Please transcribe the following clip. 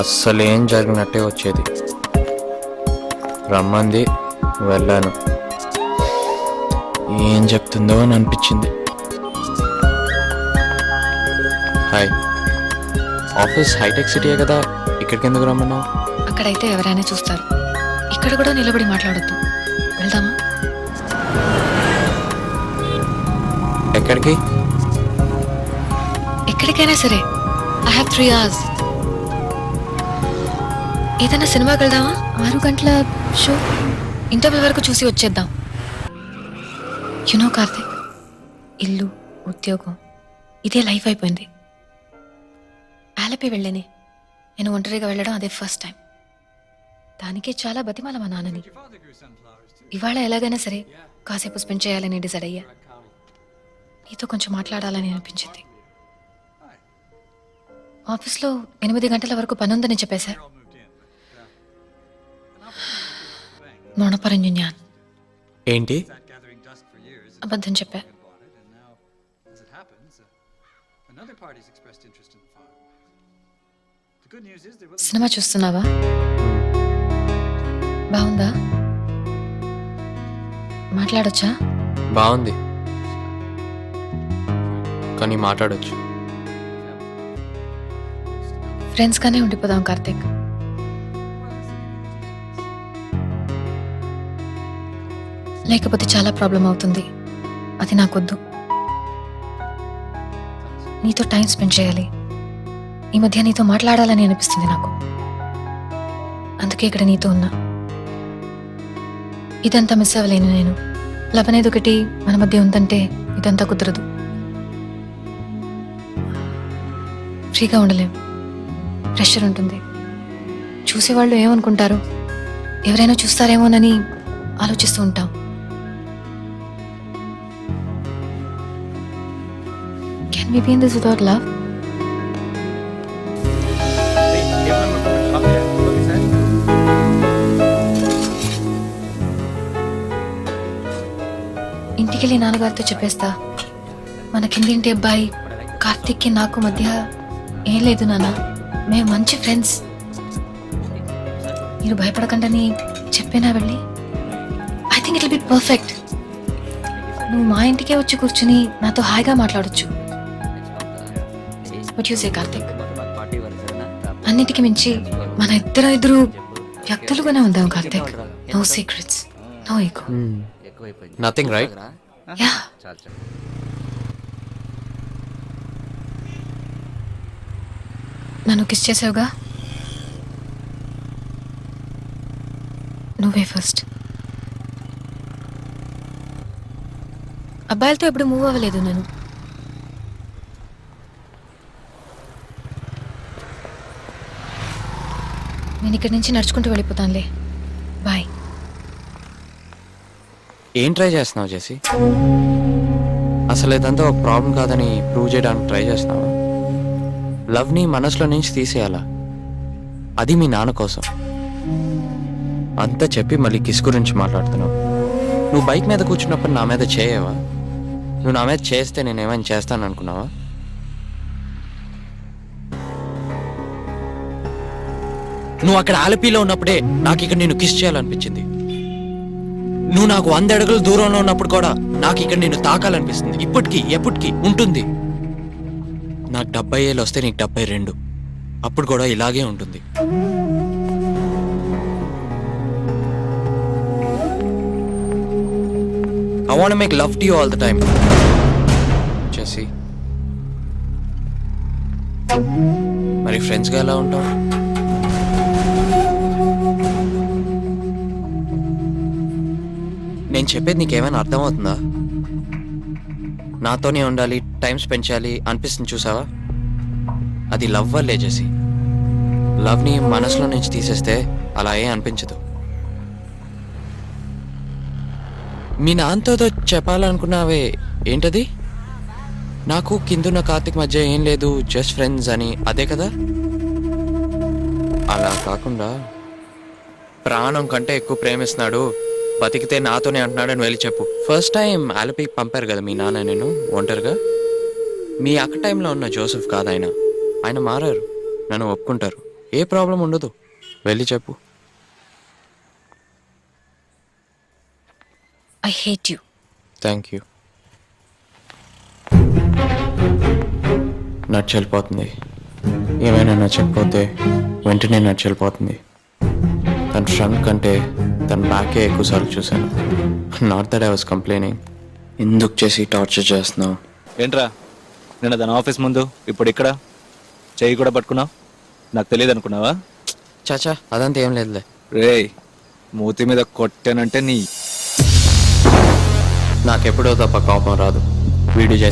అస్సలేం జరిగినట్టే వచ్చేది. రమ్మంది, వెళ్ళాను. ఏం చెప్తుందో అని అనిపించింది. హాయ్, ఆఫీస్ హైటెక్ సిటీయే కదా, ఇక్కడికి ఎందుకు రమ్మన్నావు? అక్కడైతే ఎవరైనా చూస్తారు, ఇక్కడ కూడా నిలబడి మాట్లాడొద్దు. వెళ్దామా? ఎక్కడికి? ఎక్కడికైనా సరే. I have 3 hours. ఏదైనా సినిమాకి వెళ్దామా? 6 గంటల షో, ఇంటర్వెల్ వరకు చూసి వచ్చేద్దాం. యునో కార్తిక్, ఇల్లు, ఉద్యోగం, ఇదే లైఫ్ అయిపోయింది. ఆలపి వెళ్ళని నేను ఒంటరిగా వెళ్ళడం అదే ఫస్ట్ టైం. దానికే చాలా బతిమాల మా నాన్నని. ఇవాళ ఎలాగైనా సరే కాసేపు స్పెండ్ చేయాలని డిసైడ్ అయ్యా. నీతో కొంచెం మాట్లాడాలని అనిపించింది. ఆఫీస్లో 8 గంటల వరకు పని ఉందని చెప్పేశా. నోణపరంజు జ్ఞాన్. ఏంటి? అబద్ధం చెప్పా. సినిమా చూస్తున్నావా? బాగుందా? మాట్లాడొచ్చా? బాగుంది, కానీ మాట్లాడొచ్చు. ఫ్రెండ్స్ గానే ఉండిపోదాం కార్తిక్. లేకపోతే చాలా ప్రాబ్లం అవుతుంది. అది నాకొద్దు. నీతో టైం స్పెండ్ చేయాలి. ఈ మధ్య నీతో మాట్లాడాలని అనిపిస్తుంది నాకు. అందుకే ఇక్కడ నీతో ఉన్నా. ఇదంతా మిస్ అవ్వలేను నేను. లవ్ అనేది ఒకటి మన మధ్య ఉందంటే ఇదంతా కుదరదు. ఫ్రీగా ఉండలేం, ప్రెషర్ ఉంటుంది. చూసేవాళ్ళు ఏమనుకుంటారు, ఎవరైనా చూస్తారేమోనని ఆలోచిస్తూ ఉంటాం. Can we be in this without love? ఇంటికెళ్ళి నాన్నగారితో చెప్పేస్తా, మన కిందింటి అబ్బాయి కార్తిక్కి నాకు మధ్య ఏం లేదు నాన్న, మేము మంచి ఫ్రెండ్స్, మీరు భయపడకండి చెప్పేనా వెళ్ళి. I think it will be perfect. నువ్వు మా ఇంటికే వచ్చి కూర్చుని నాతో హాయిగా మాట్లాడొచ్చు. What you say, Karthik? అన్నిటికీ మించి మన ఇద్దరు వ్యక్తులుగానే ఉందాం Karthik. No secrets, no ego. Nothing, right? Yeah. నన్ను కిస్ చేసావుగా, నువ్వే ఫస్ట్. అబ్బాయిలతో ఎప్పుడు మూవ్ అవ్వలేదు నేను. నేను ఇక్కడి నుంచి నడుచుకుంటూ వెళ్ళిపోతానులే. బాయ్. ఏం ట్రై చేస్తున్నావు జెసి? అసలు ఇదంతా ఒక ప్రాబ్లం కాదని ప్రూవ్ చేయడానికి ట్రై చేస్తున్నావా? లవ్ని మనసులో నుంచి తీసేయాలా, అది మీ నాన్న కోసం. అంతా చెప్పి మళ్ళీ కిస్ గురించి మాట్లాడుతున్నావు. నువ్వు బైక్ మీద కూర్చున్నప్పుడు నా మీద చేయవా? నువ్వు నా మీద చేస్తే నేను ఏమైనా చేస్తాను అనుకున్నావా? నువ్వు అక్కడ ఆలపీలో ఉన్నప్పుడే నాకు ఇక్కడ నేను కిస్ చేయాలనిపించింది. నువ్వు నాకు 100 అడుగుల దూరంలో ఉన్నప్పుడు కూడా నాకు ఇక్కడ నేను తాకాలనిపిస్తుంది. ఇప్పటికీ ఎప్పటికీ ఉంటుంది. నాకు 70 ఏళ్ళు వస్తే నీకు 72, అప్పుడు కూడా ఇలాగే ఉంటుంది. I want to make love to you all the time, Jesse. మరి ఫ్రెండ్స్గా ఎలా ఉంటావు? నేను చెప్పేది నీకేమైనా అర్థమవుతుందా? నాతోనే ఉండాలి, టైం స్పెండ్ చేయాలి అనిపిస్తుంది చూసావా? అది లవ్ వల్లే చేసి. లవ్ని మనసులో నుంచి తీసేస్తే అలా ఏం అనిపించదు. మీ నాన్నతో చెప్పాలనుకున్నావే ఏంటది? నాకు కిందున్న కార్తిక్ మధ్య ఏం లేదు, జస్ట్ ఫ్రెండ్స్ అని, అదే కదా? అలా కాకుండా ప్రాణం కంటే ఎక్కువ ప్రేమిస్తున్నాడు, బతికితే నాతోనే అంటున్నాడని వెళ్ళి చెప్పు. ఫస్ట్ టైం ఆలపీకి పంపారు కదా మీ నాన్న నేను ఒంటరిగా. మీ అక్క టైంలో ఉన్న జోసెఫ్ కాదు ఆయన. ఆయన మారారు, నన్ను ఒప్పుకుంటారు. ఏ ప్రాబ్లం ఉండదు, వెళ్ళి చెప్పు. I hate you. Thank you. నడిచెళ్ళిపోతుంది. ఏమైనా నచ్చకపోతే వెంటనే నడిచెళ్ళిపోతుంది. తన ఫ్రంట్ కంటే తన బ్యాకే ఎక్కువసార్లు చూశాను. Not that I was complaining. ఎందుకు చేసి టార్చర్ చేస్తున్నావు? ఏంట్రా నిన్న తన ఆఫీస్ ముందు ఇప్పుడు ఇక్కడ చెయ్యి కూడా పట్టుకున్నావు, నాకు తెలియదు అనుకున్నావా? చాచా అదంతా ఏం లేదులే. రేయ్ మూతి మీద కొట్టానంటే నీ నాకెప్పుడో తప్ప కోపం రాదు. వీడు చేసి